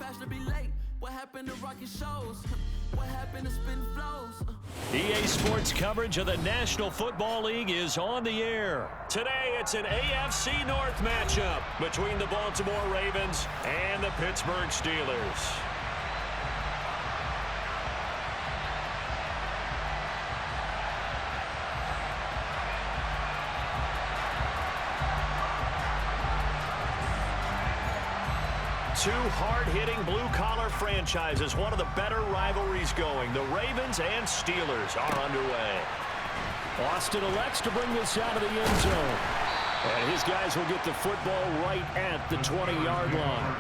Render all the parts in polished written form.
faster be late. What happened to rocking shows? What happened to spin flows? EA Sports coverage of the National Football League is on the air. Today, it's an AFC North matchup between the Baltimore Ravens and the Pittsburgh Steelers. Two hard-hitting blue-collar franchises, one of the better rivalries going. The Ravens and Steelers are underway. Austin elects to bring this out of the end zone. And his guys will get the football right at the 20-yard line.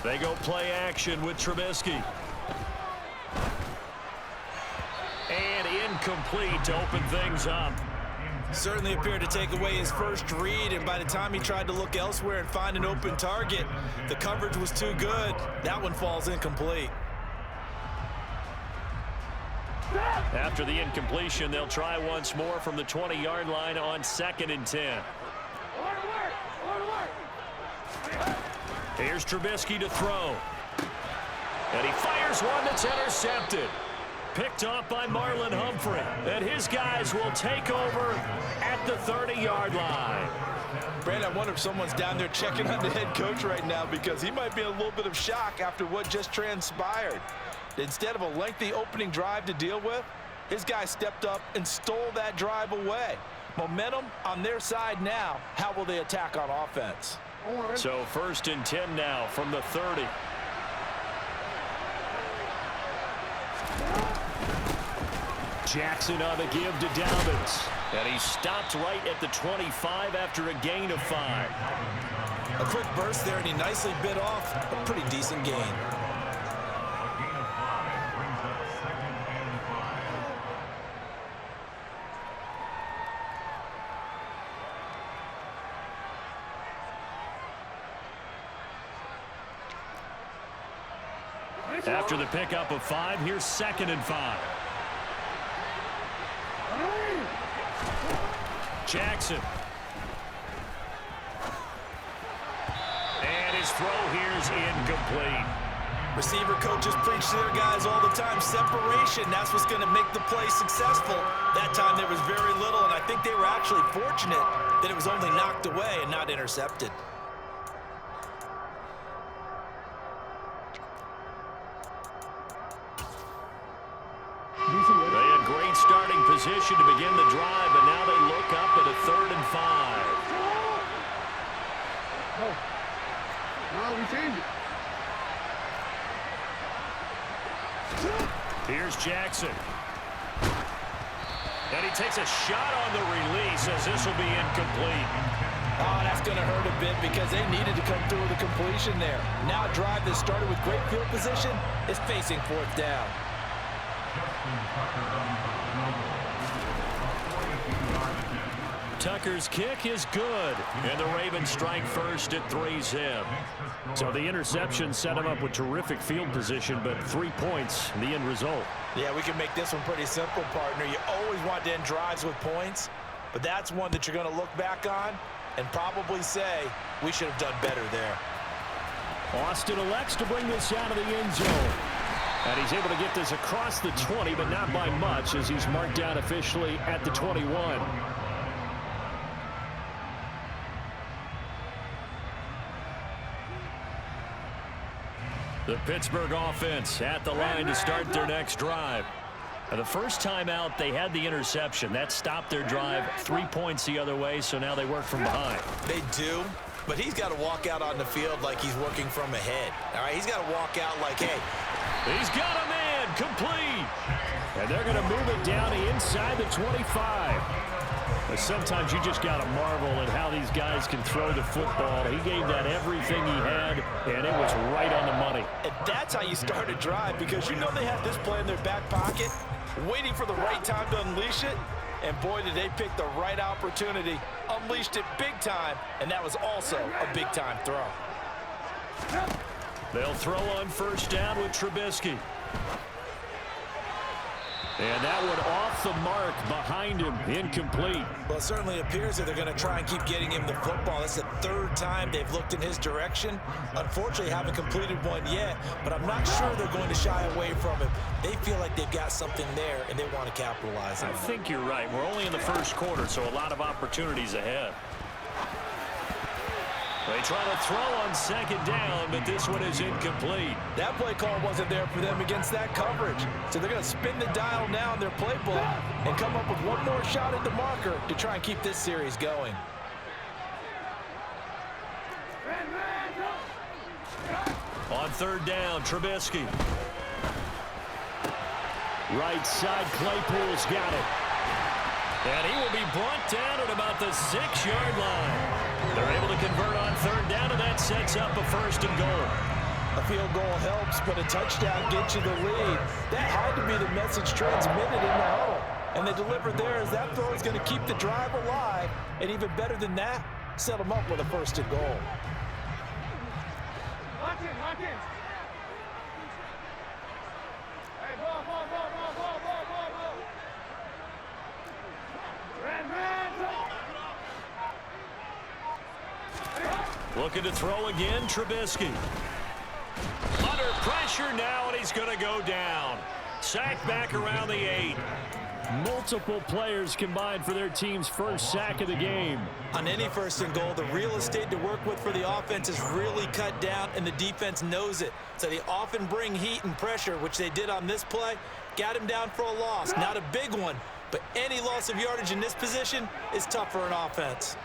They go play action with Trubisky. And incomplete to open things up. Certainly appeared to take away his first read, and by the time he tried to look elsewhere and find an open target, the coverage was too good. That one falls incomplete. After the incompletion, they'll try once more from the 20-yard line on 2nd and 10. Here's Trubisky to throw. And he fires one that's intercepted. Picked off by Marlon Humphrey. And his guys will take over at the 30-yard line. Brandon, I wonder if someone's down there checking on the head coach right now, because he might be in a little bit of shock after what just transpired. Instead of a lengthy opening drive to deal with, his guy stepped up and stole that drive away. Momentum on their side now. How will they attack on offense? So 1st and 10 now from the 30. Jackson on the give to Dobbins. And he stopped right at the 25 after a gain of 5. A quick burst there, and he nicely bit off a pretty decent gain. After the pickup of 5, here's 2nd and 5. Jackson. And his throw here's incomplete. Receiver coaches preach to their guys all the time. Separation, that's what's going to make the play successful. That time there was very little, and I think they were actually fortunate that it was only knocked away and not intercepted. They had great starting position to begin the drive, but now they look up at a 3rd and 5. No, we changed it. Here's Jackson. And he takes a shot on the release as this will be incomplete. Oh, that's going to hurt a bit because they needed to come through with a completion there. Now a drive that started with great field position is facing 4th down. Tucker's kick is good, and the Ravens strike first at 3-zip. So the interception set him up with terrific field position, but 3 points, the end result. Yeah, we can make this one pretty simple, partner. You always want to end drives with points, but that's one that you're going to look back on and probably say, we should have done better there. Austin elects to bring this out of the end zone. And he's able to get this across the 20, but not by much, as he's marked down officially at the 21. The Pittsburgh offense at the line to start their next drive. The first time out, they had the interception. That stopped their drive 3 points the other way, so now they work from behind. They do, but he's got to walk out on the field like he's working from ahead. All right, he's got to walk out like, hey. He's got a man, complete. And they're going to move it down inside the 25. But sometimes you just got to marvel at how these guys can throw the football. He gave that everything he had, and it was right on the money. And that's how you start a drive, because you know they have this play in their back pocket, waiting for the right time to unleash it. And boy, did they pick the right opportunity. Unleashed it big time, and that was also a big-time throw. They'll throw on first down with Trubisky. And that one off the mark behind him, incomplete. Well, it certainly appears that they're going to try and keep getting him the football. That's the third time they've looked in his direction. Unfortunately, haven't completed one yet, but I'm not sure they're going to shy away from him. They feel like they've got something there, and they want to capitalize on it. I think you're right. We're only in the first quarter, so a lot of opportunities ahead. They try to throw on second down, but this one is incomplete. That play call wasn't there for them against that coverage. So they're going to spin the dial now in their playbook and come up with one more shot at the marker to try and keep this series going. On third down, Trubisky. Right side, Claypool's got it. And he will be brought down at about the 6-yard line. They're able to convert on third down, and that sets up a first and goal. A field goal helps, but a touchdown gets you the lead. That had to be the message transmitted in the huddle. And they delivered there as that throw is going to keep the drive alive. And even better than that, set them up with a first and goal. Lock in, lock in. Hey, ball, ball, ball, ball, ball, ball, ball, ball. Looking to throw again, Trubisky. Under pressure now, and he's going to go down. Sacked back around the 8. Multiple players combined for their team's first sack of the game. On any first and goal, the real estate to work with for the offense is really cut down, and the defense knows it. So they often bring heat and pressure, which they did on this play. Got him down for a loss. Not a big one, but any loss of yardage in this position is tough for an offense.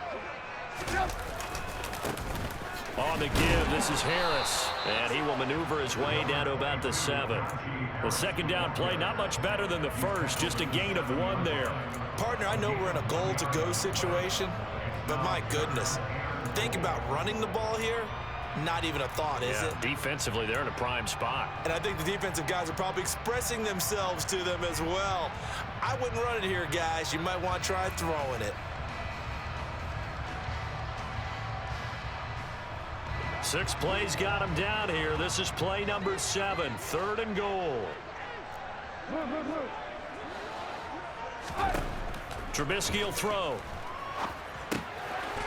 On the give, this is Harris, and he will maneuver his way down to about the 7. The second down play, not much better than the first, just a gain of 1 there. Partner, I know we're in a goal-to-go situation, but my goodness, think about running the ball here. Not even a thought, is it? Defensively, they're in a prime spot. And I think the defensive guys are probably expressing themselves to them as well. I wouldn't run it here, guys. You might want to try throwing it. 6 plays got him down here. This is play number 7, third and goal. Trubisky will throw.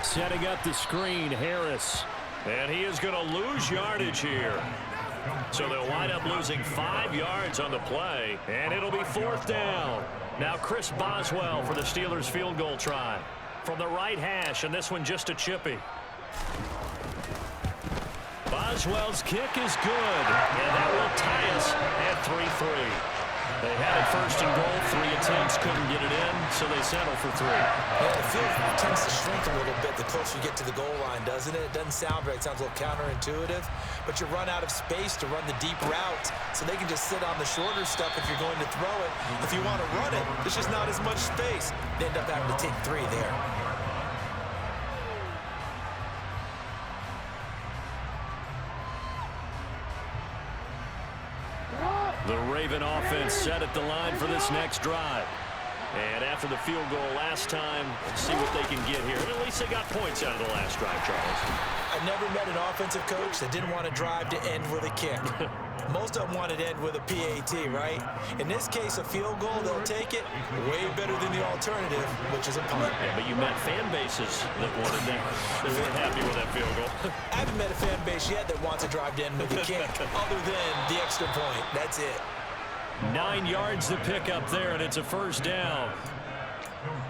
Setting up the screen, Harris. And he is going to lose yardage here. So they'll wind up losing 5 yards on the play, and it'll be fourth down. Now Chris Boswell for the Steelers field goal try. From the right hash, and this one just a chippy. Boswell's kick is good, and that will tie us at 3-3. They had it first and goal, 3 attempts, couldn't get it in, so they settle for 3. Yeah, the field tends to shrink a little bit the closer you get to the goal line, doesn't it? It doesn't sound right. It sounds a little counterintuitive, but you run out of space to run the deep routes, so they can just sit on the shorter stuff if you're going to throw it. If you want to run it, there's just not as much space. They end up having to take 3 there. The Raven offense set at the line for this next drive. And after the field goal last time, let's see what they can get here. At least they got points out of the last drive, Charles. I've never met an offensive coach that didn't want to drive to end with a kick. Most of them wanted to end with a PAT, right? In this case, a field goal, they'll take it way better than the alternative, which is a punt. Yeah, but you met fan bases that wanted that. They weren't happy with that field goal. I haven't met a fan base yet that wants to drive to end with a kick, other than the extra point. That's it. 9 yards to pick up there, and it's a first down.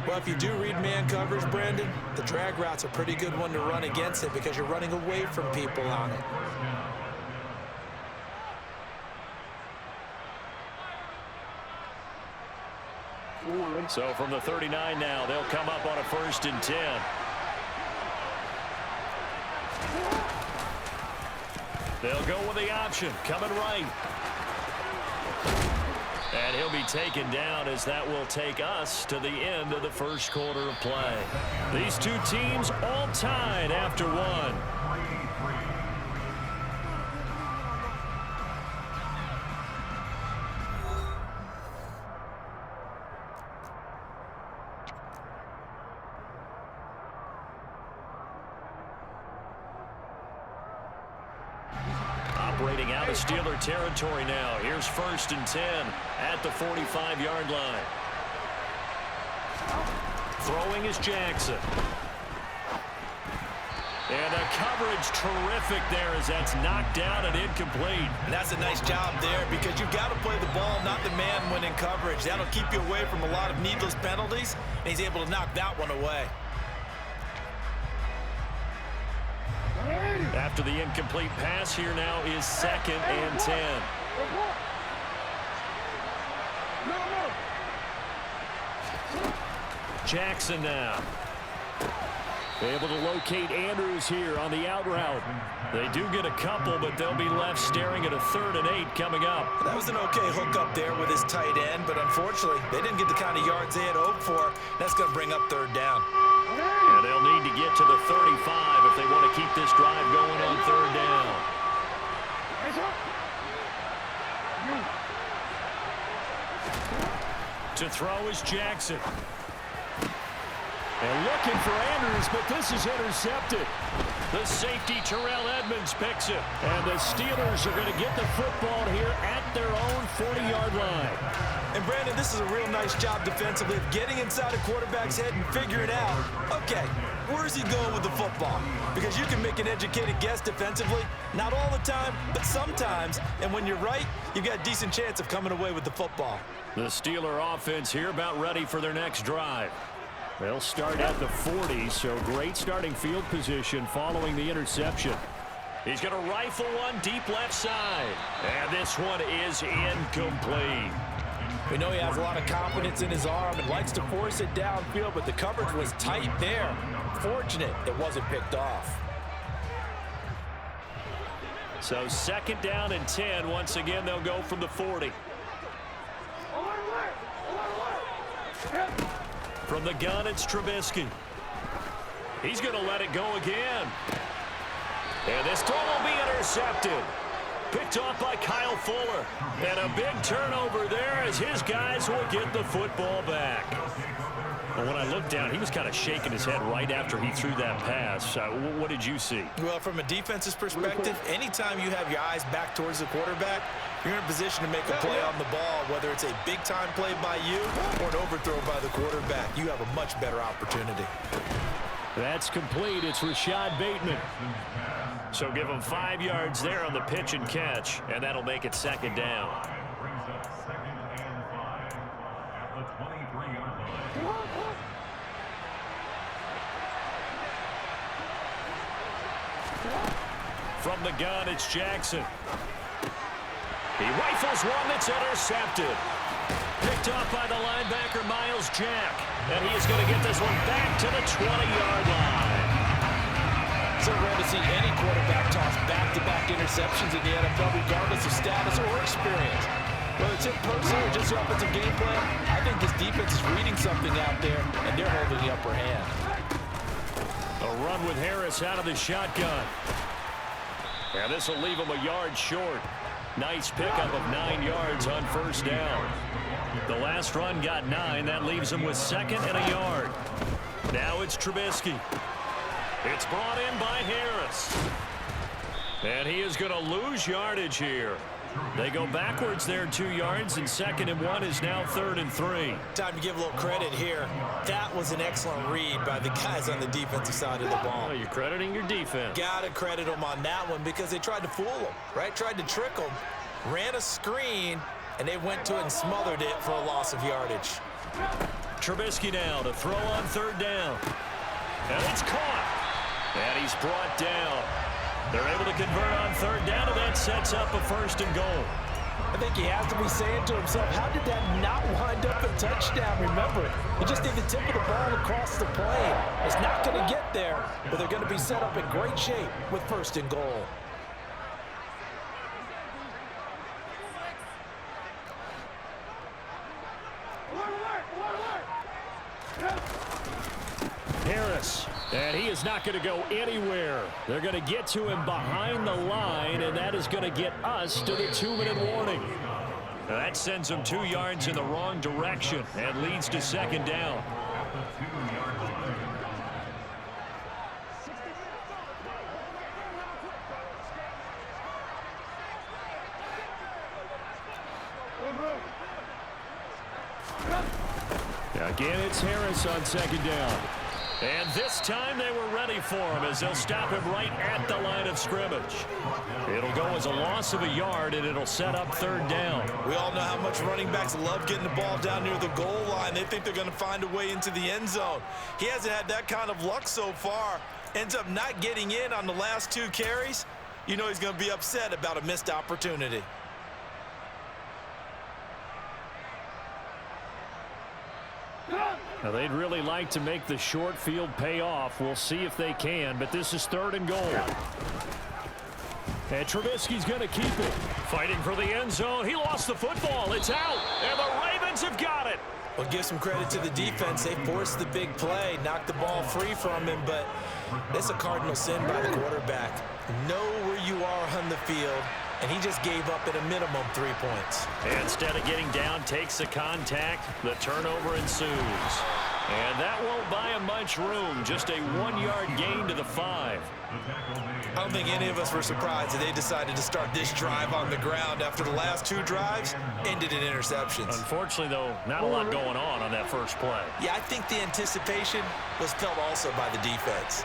Well, if you do read man coverage, Brandon, the drag route's a pretty good one to run against it because you're running away from people on it. So from the 39 now, they'll come up on a 1st and 10. They'll go with the option, coming right. And he'll be taken down as that will take us to the end of the first quarter of play. These two teams all tied after 1. operating out of Steeler territory now. Here's 1st and 10 at the 45-yard line. Throwing is Jackson. And the coverage terrific there as that's knocked down and incomplete. And that's a nice job there because you've got to play the ball, not the man when in coverage. That'll keep you away from a lot of needless penalties, and he's able to knock that one away. After the incomplete pass, here now is 2nd and 10. Jackson now. Able to locate Andrews here on the out route. They do get a couple, but they'll be left staring at a 3rd and 8 coming up. That was an okay hook up there with his tight end, but unfortunately, they didn't get the kind of yards they had hoped for. That's going to bring up 3rd down. And they'll need to get to the 35 if they want to keep this drive going on 3rd down. To throw is Jackson. And looking for Andrews, but this is intercepted. The safety, Terrell Edmonds, picks it. And the Steelers are going to get the football here at their own 40-yard line. And, Brandon, this is a real nice job defensively of getting inside a quarterback's head and figuring out, okay, where's he going with the football? Because you can make an educated guess defensively, not all the time, but sometimes. And when you're right, you've got a decent chance of coming away with the football. The Steeler offense here about ready for their next drive. They'll start at the 40, so great starting field position following the interception. He's going to rifle one deep left side. And this one is incomplete. We know he has a lot of confidence in his arm and likes to force it downfield, but the coverage was tight there. Fortunate it wasn't picked off. So 2nd down and 10. Once again, they'll go from the 40. From the gun, it's Trubisky. He's going to let it go again. And this throw will be intercepted. Picked off by Kyle Fuller. And a big turnover there as his guys will get the football back. Well, when I looked down, he was kind of shaking his head right after he threw that pass. What did you see? Well, from a defense's perspective, anytime you have your eyes back towards the quarterback, you're in a position to make a play on the ball, whether it's a big-time play by you or an overthrow by the quarterback. You have a much better opportunity. That's complete. It's Rashad Bateman. So give him 5 yards there on the pitch and catch, and that'll make it 2nd down. From the gun, it's Jackson. He rifles one that's intercepted. Picked off by the linebacker, Miles Jack. And he is going to get this one back to the 20-yard line. So rare to see any quarterback toss back-to-back interceptions in the NFL, regardless of status or experience. Whether it's in person or just the offensive game plan, I think this defense is reading something out there, and they're holding the upper hand. A run with Harris out of the shotgun. And this will leave him a yard short. Nice pickup of 9 yards on 1st down. The last run got 9. That leaves him with 2nd and a yard. Now it's Trubisky. It's brought in by Harris. And he is going to lose yardage here. They go backwards there 2 yards, and 2nd and 1 is now 3rd and 3. Time to give a little credit here. That was an excellent read by the guys on the defensive side of the ball. Well, you're crediting your defense. Got to credit them on that one because they tried to fool them, right? Tried to trick them, ran a screen, and they went to it and smothered it for a loss of yardage. Trubisky now to throw on 3rd down. And it's caught. And he's brought down. They're able to convert on 3rd down, and that sets up a 1st and goal. I think he has to be saying to himself, how did that not wind up a touchdown? Remember, he just did the tip of the ball across the plane. It's not going to get there, but they're going to be set up in great shape with 1st and goal. Harris, and he is not going to go anywhere. They're going to get to him behind the line, and that is going to get us to the 2-minute warning. Now that sends him 2 yards in the wrong direction and leads to 2nd down. Again, it's Harris on second down. And this time they were ready for him as they'll stop him right at the line of scrimmage. It'll go as a loss of a yard, and it'll set up third down. We all know how much running backs love getting the ball down near the goal line. They think they're going to find a way into the end zone. He hasn't had that kind of luck so far. Ends up not getting in on the last 2 carries. You know he's going to be upset about a missed opportunity. Now, they'd really like to make the short field pay off. We'll see if they can, but this is 3rd and goal. And Trubisky's going to keep it. Fighting for the end zone. He lost the football. It's out, and the Ravens have got it. Well, give some credit to the defense. They forced the big play, knocked the ball free from him, but it's a cardinal sin by the quarterback. Know where you are on the field, and he just gave up at a minimum 3 points. Instead of getting down, takes the contact. The turnover ensues. And that won't buy him much room. Just a 1-yard gain to the 5. I don't think any of us were surprised that they decided to start this drive on the ground after the last 2 drives ended in interceptions. Unfortunately, though, not a lot going on that first play. Yeah, I think the anticipation was felt also by the defense.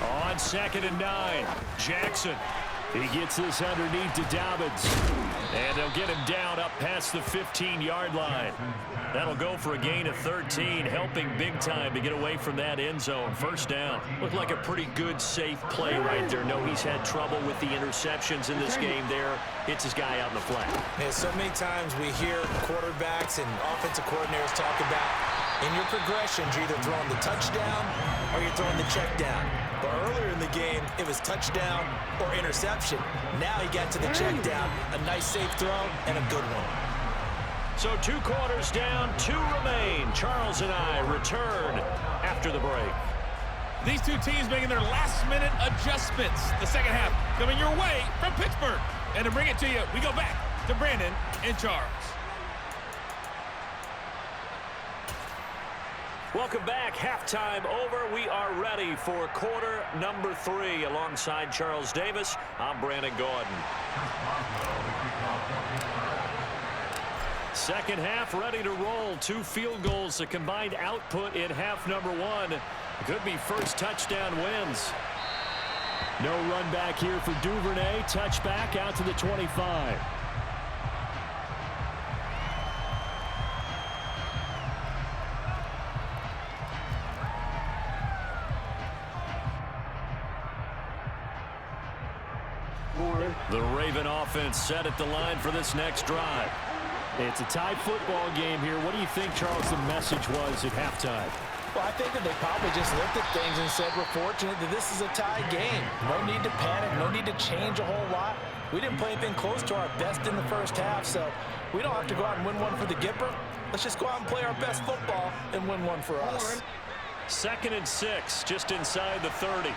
On 2nd and 9, Jackson. He gets this underneath to Dobbins. And they'll get him down up past the 15-yard line. That'll go for a gain of 13, helping big time to get away from that end zone. First down. Looked like a pretty good, safe play right there. No, he's had trouble with the interceptions in this game there. Hits his guy out in the flat. And so many times we hear quarterbacks and offensive coordinators talk about in your progressions, you're either throwing the touchdown or you're throwing the check down. But earlier in the game, it was touchdown or interception. Now he got to the check down, a nice safe throw, and a good one. So 2 quarters down, 2 remain. Charles and I return after the break. These 2 teams making their last-minute adjustments. The second half coming your way from Pittsburgh. And to bring it to you, we go back to Brandon and Charles. Welcome back. Halftime over. We are ready for quarter number 3. Alongside Charles Davis, I'm Brandon Gordon. Second half ready to roll. 2 field goals, a combined output in half number 1. Could be first touchdown wins. No run back here for Duvernay. Touchback out to the 25. The Raven offense set at the line for this next drive. It's a tie football game here. What do you think, Charles, the message was at halftime? Well, I think that they probably just looked at things and said, we're fortunate that this is a tie game. No need to panic, no need to change a whole lot. We didn't play anything close to our best in the first half, so we don't have to go out and win one for the Gipper. Let's just go out and play our best football and win one for us. 2nd and 6, just inside the 30.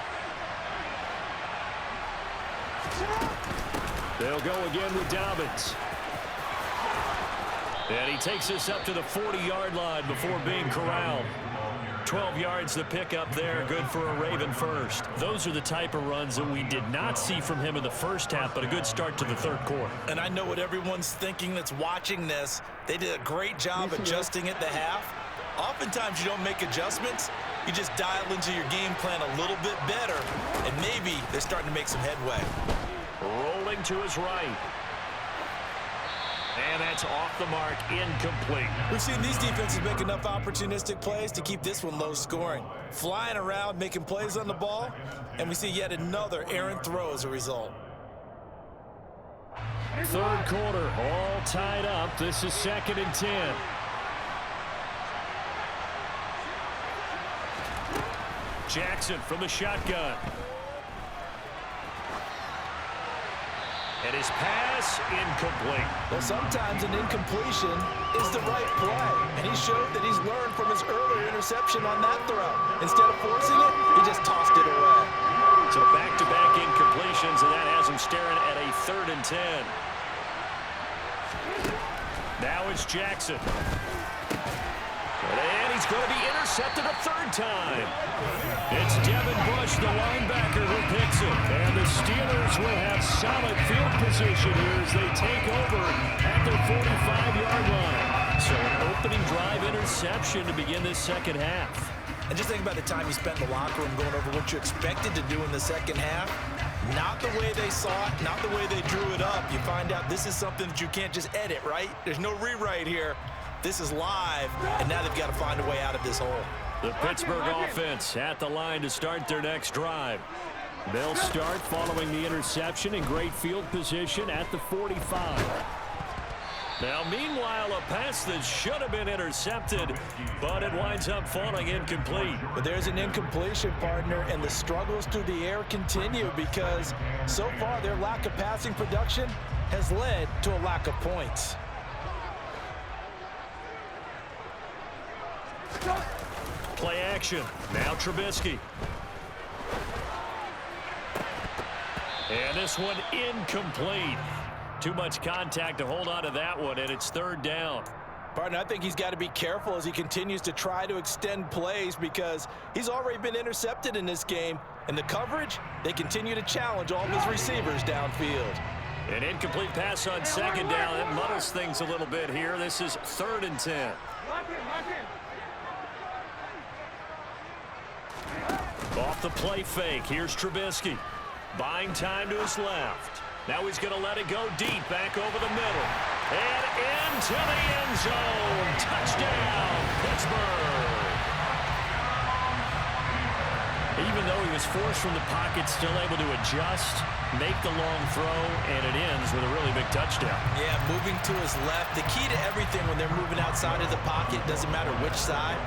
They'll go again with Dobbins. And he takes us up to the 40-yard line before being corralled. 12 yards the pickup there, good for a Raven first. Those are the type of runs that we did not see from him in the first half, but a good start to the 3rd quarter. And I know what everyone's thinking that's watching this. They did a great job adjusting at the half. Oftentimes you don't make adjustments. You just dial into your game plan a little bit better, and maybe they're starting to make some headway. Rolling to his right. And that's off the mark, incomplete. We've seen these defenses make enough opportunistic plays to keep this one low scoring. Flying around, making plays on the ball, and we see yet another errant throw as a result. 3rd quarter, all tied up. This is 2nd and 10. Jackson from the shotgun. And his pass incomplete. Well, sometimes an incompletion is the right play, and he showed that he's learned from his earlier interception on that throw. Instead of forcing it, he just tossed it away. So back-to-back incompletions, and that has him staring at a 3rd and 10. Now it's Jackson. And he's going to be intercepted a third time. It's Devin Bush, the linebacker, who picks it. And the Steelers will have solid field position here as they take over at their 45-yard line. So an opening drive interception to begin this second half. And just think about the time you spent in the locker room going over what you expected to do in the second half. Not the way they saw it, not the way they drew it up. You find out this is something that you can't just edit, right? There's no rewrite here. This is live, and now they've got to find a way out of this hole. The Pittsburgh offense at the line to start their next drive. They'll start following the interception in great field position at the 45. Now, meanwhile, a pass that should have been intercepted, but it winds up falling incomplete. But there's an incompletion, partner, and the struggles through the air continue because so far their lack of passing production has led to a lack of points. Play action. Now Trubisky. And this one incomplete. Too much contact to hold on to that one, and it's third down. Partner, I think he's got to be careful as he continues to try to extend plays because he's already been intercepted in this game. And the coverage, they continue to challenge all of his receivers downfield. An incomplete pass on second down. That muddles things a little bit here. This is 3rd and 10. Off the play fake. Here's Trubisky. Buying time to his left. Now he's going to let it go deep, back over the middle. And into the end zone. Touchdown, Pittsburgh. Even though he was forced from the pocket, still able to adjust, make the long throw, and it ends with a really big touchdown. Yeah, moving to his left. The key to everything when they're moving outside of the pocket, doesn't matter which side,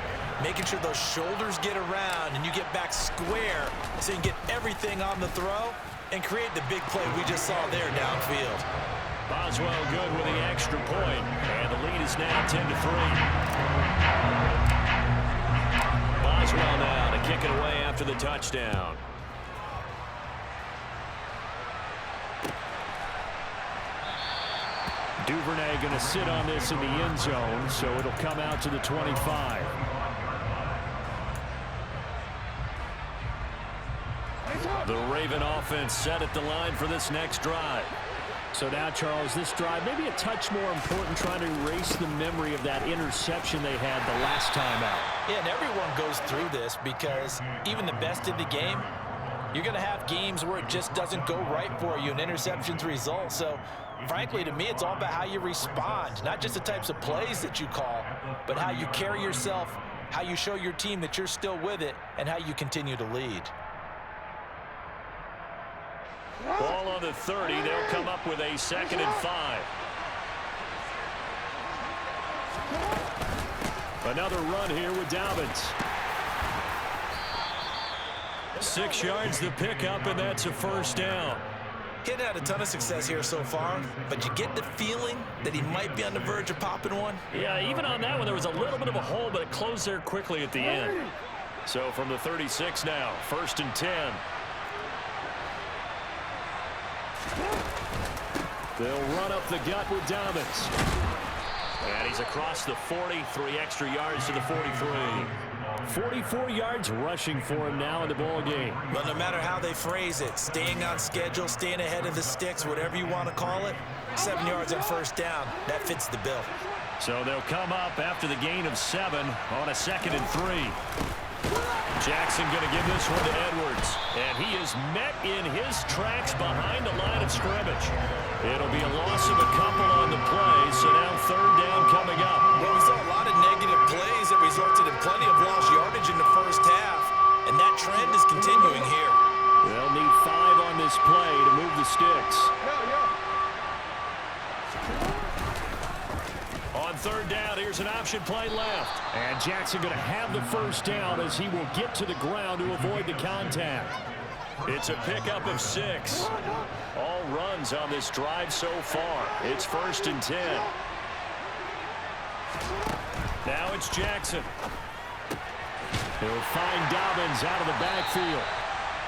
making sure those shoulders get around and you get back square so you can get everything on the throw and create the big play we just saw there downfield. Boswell good with the extra point, and the lead is now 10-3. Boswell now to kick it away after the touchdown. Duvernay going to sit on this in the end zone, so it'll come out to the 25. The Raven offense set at the line for this next drive. So now, Charles, this drive maybe a touch more important, trying to erase the memory of that interception they had the last time out. Yeah, and everyone goes through this because even the best in the game, you're going to have games where it just doesn't go right for you and interceptions result. So, frankly, to me, it's all about how you respond, not just the types of plays that you call, but how you carry yourself, how you show your team that you're still with it, and how you continue to lead. Ball on the 30. They'll come up with a 2nd and 5. Another run here with Dobbins. 6 yards the pickup, and that's a first down. He hadn't had a ton of success here so far, but you get the feeling that he might be on the verge of popping one. Yeah, even on that one, there was a little bit of a hole, but it closed there quickly at the end. So from the 36 now, 1st and 10. They'll run up the gut with Dobbins. And he's across the 40, 3 extra yards to the 43. 44 yards rushing for him now in the ball game. But no matter how they phrase it, staying on schedule, staying ahead of the sticks, whatever you want to call it, 7 yards on first down, that fits the bill. So they'll come up after the gain of 7 on a 2nd and 3. Jackson going to give this one to Edwards. And he is met in his tracks behind the line of scrimmage. It'll be a loss of a couple on the play, so now 3rd down coming up. Well, we saw a lot of negative plays that resulted in plenty of lost yardage in the first half, and that trend is continuing here. They'll need 5 on this play to move the sticks. On 3rd down, here's an option play left. And Jackson going to have the first down as he will get to the ground to avoid the contact. It's a pickup of 6. All runs on this drive so far. It's 1st and 10. Now it's Jackson. He'll find Dobbins out of the backfield.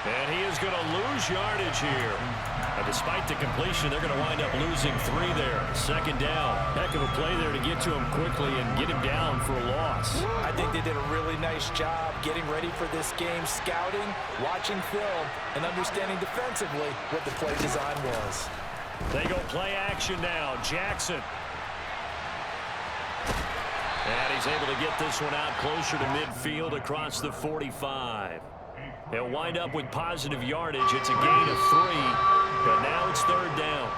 And he is going to lose yardage here. Now, despite the completion, they're going to wind up losing 3 there. Second down. Heck of a play there to get to him quickly and get him down for a loss. I think they did a really nice job getting ready for this game, scouting, watching film, and understanding defensively what the play design was. They go play action now. Jackson. And he's able to get this one out closer to midfield across the 45. They'll wind up with positive yardage. It's a gain of 3, but now it's third down.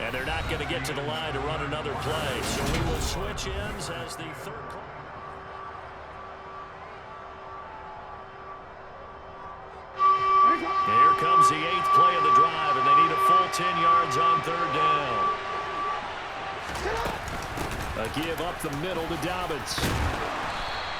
And they're not going to get to the line to run another play, so we will switch ends as the third. Here comes the 8th play of the drive, and they need a full 10 yards on third down. A give up the middle to Dobbins.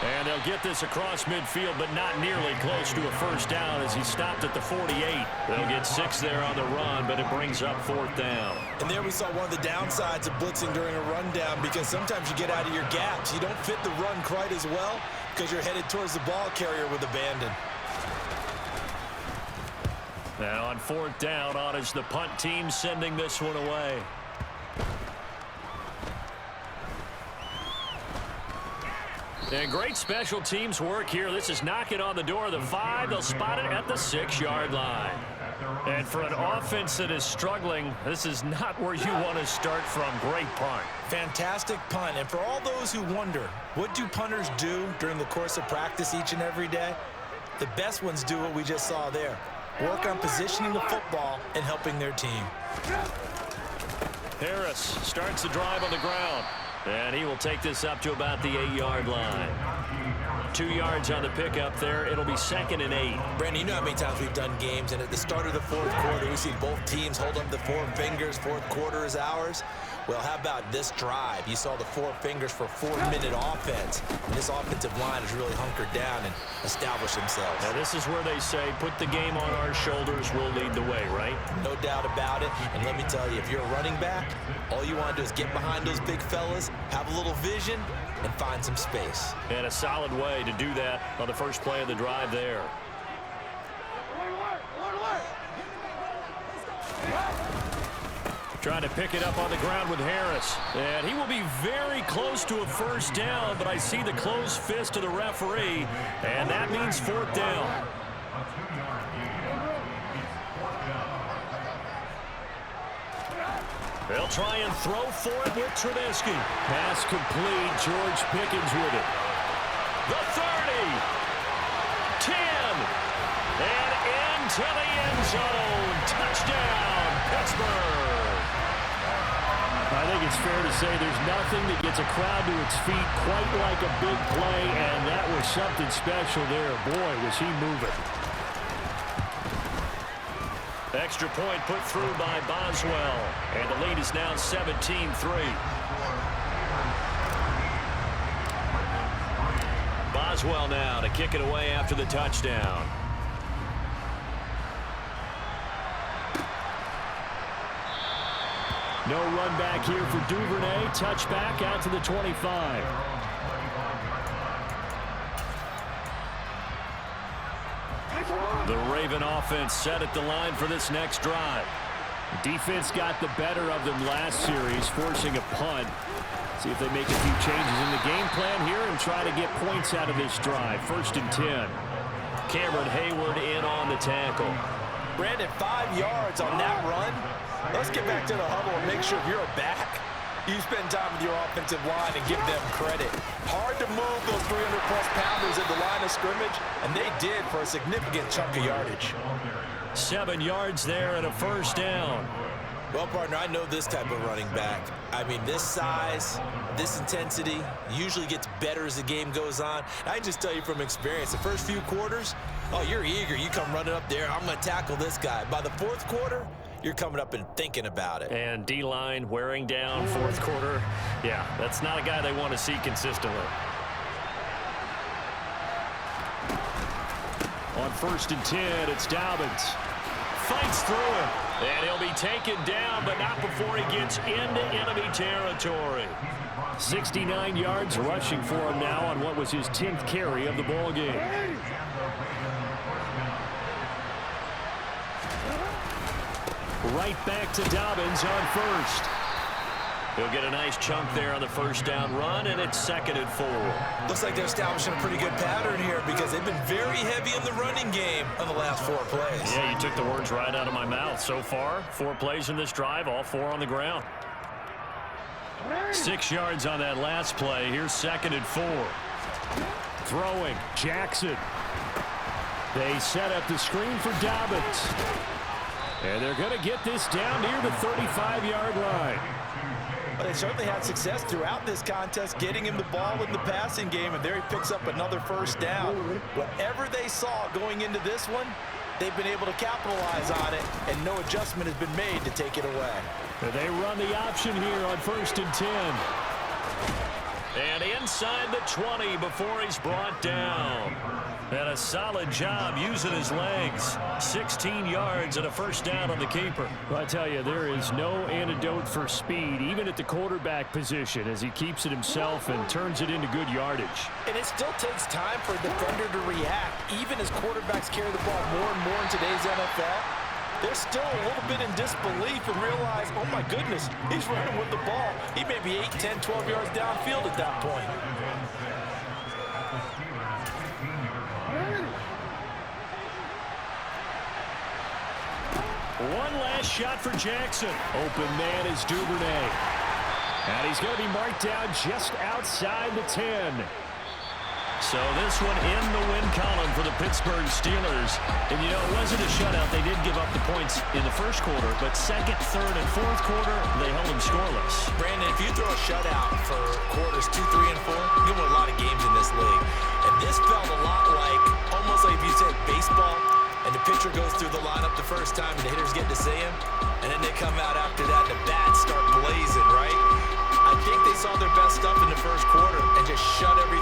And they'll get this across midfield, but not nearly close to a first down as he stopped at the 48. They'll get 6 there on the run, but it brings up 4th down. And there we saw one of the downsides of blitzing during a rundown, because sometimes you get out of your gaps. You don't fit the run quite as well because you're headed towards the ball carrier with abandon. Now on 4th down, on is the punt team sending this one away. And great special teams work here. This is knocking on the door of the 5. They'll spot it at the 6-yard line. And for an offense that is struggling, this is not where you want to start from. Great punt. Fantastic punt. And for all those who wonder, what do punters do during the course of practice each and every day? The best ones do what we just saw there. Work on positioning the football and helping their team. Harris starts the drive on the ground. And he will take this up to about the 8-yard line. 2 yards on the pickup there. It'll be 2nd and 8. Brandon, you know how many times we've done games, and at the start of the 4th quarter, we see both teams hold up the 4 fingers. 4th quarter is ours. Well, how about this drive? You saw the 4 fingers for 4-minute offense. And this offensive line has really hunkered down and established themselves. Now, this is where they say, put the game on our shoulders, we'll lead the way, right? No doubt about it. And let me tell you, if you're a running back, all you want to do is get behind those big fellas, have a little vision, and find some space. And a solid way to do that on the first play of the drive there. Trying to pick it up on the ground with Harris. And he will be very close to a first down, but I see the closed fist of the referee, and that means 4th down. They'll try and throw for it with Trubisky. Pass complete. George Pickens with it. The 30. 10. And into the end zone. Touchdown, Pittsburgh. I think it's fair to say there's nothing that gets a crowd to its feet quite like a big play, and that was something special there. Boy, was he moving. Extra point put through by Boswell, and the lead is now 17-3. Boswell now to kick it away after the touchdown. No run back here for Duvernay. Touchback out to the 25. The Raven offense set at the line for this next drive. Defense got the better of them last series, forcing a punt. See if they make a few changes in the game plan here and try to get points out of this drive. 1st and 10. Cameron Hayward in on the tackle. Brandon, 5 yards on that run. Let's get back to the huddle and make sure if you're a back, you spend time with your offensive line and give them credit. Hard to move those 300-plus pounders at the line of scrimmage, and they did for a significant chunk of yardage. 7 yards there and a first down. Well, partner, I know this type of running back. I mean, this size, this intensity usually gets better as the game goes on. I can just tell you from experience, the first few quarters, oh, you're eager. You come running up there, I'm going to tackle this guy. By the 4th quarter, you're coming up and thinking about it. And D-line wearing down 4th quarter. Yeah, that's not a guy they want to see consistently. On 1st and 10, it's Dobbins. Fights through it. And he'll be taken down, but not before he gets into enemy territory. 69 yards rushing for him now on what was his 10th carry of the ball game. Right back to Dobbins on first. He'll get a nice chunk there on the first down run, and it's 2nd and 4. Looks like they're establishing a pretty good pattern here because they've been very heavy in the running game on the last 4 plays. Yeah, you took the words right out of my mouth. So far, 4 plays in this drive, all 4 on the ground. 6 yards on that last play. Here's 2nd and 4. Throwing, Jackson. They set up the screen for Dobbins. And they're going to get this down near the 35-yard line. But they certainly had success throughout this contest getting him the ball in the passing game, and there he picks up another first down. Whatever they saw going into this one, they've been able to capitalize on it, and no adjustment has been made to take it away. And they run the option here on 1st and 10. And inside the 20 before he's brought down. And a solid job using his legs. 16 yards and a first down on the keeper. Well, I tell you, there is no antidote for speed, even at the quarterback position, as he keeps it himself and turns it into good yardage. And it still takes time for a defender to react, even as quarterbacks carry the ball more and more in today's NFL. They're still a little bit in disbelief and realize, oh my goodness, he's running with the ball. He may be 8, 10, 12 yards downfield at that point. One last shot for Jackson. Open man is Duvernay. And he's going to be marked down just outside the 10. So this one in the win column for the Pittsburgh Steelers. And, you know, it wasn't a shutout. They did give up the points in the first quarter, but 2nd, 3rd, and 4th quarter, they held them scoreless. Brandon, if you throw a shutout for quarters 2, 3, and 4, you win a lot of games in this league. And this felt a lot like, almost like if you said baseball, and the pitcher goes through the lineup the first time, and the hitters get to see him, and then they come out after that, and the bats start blazing, right? I think they saw their best stuff in the first quarter and just shut everything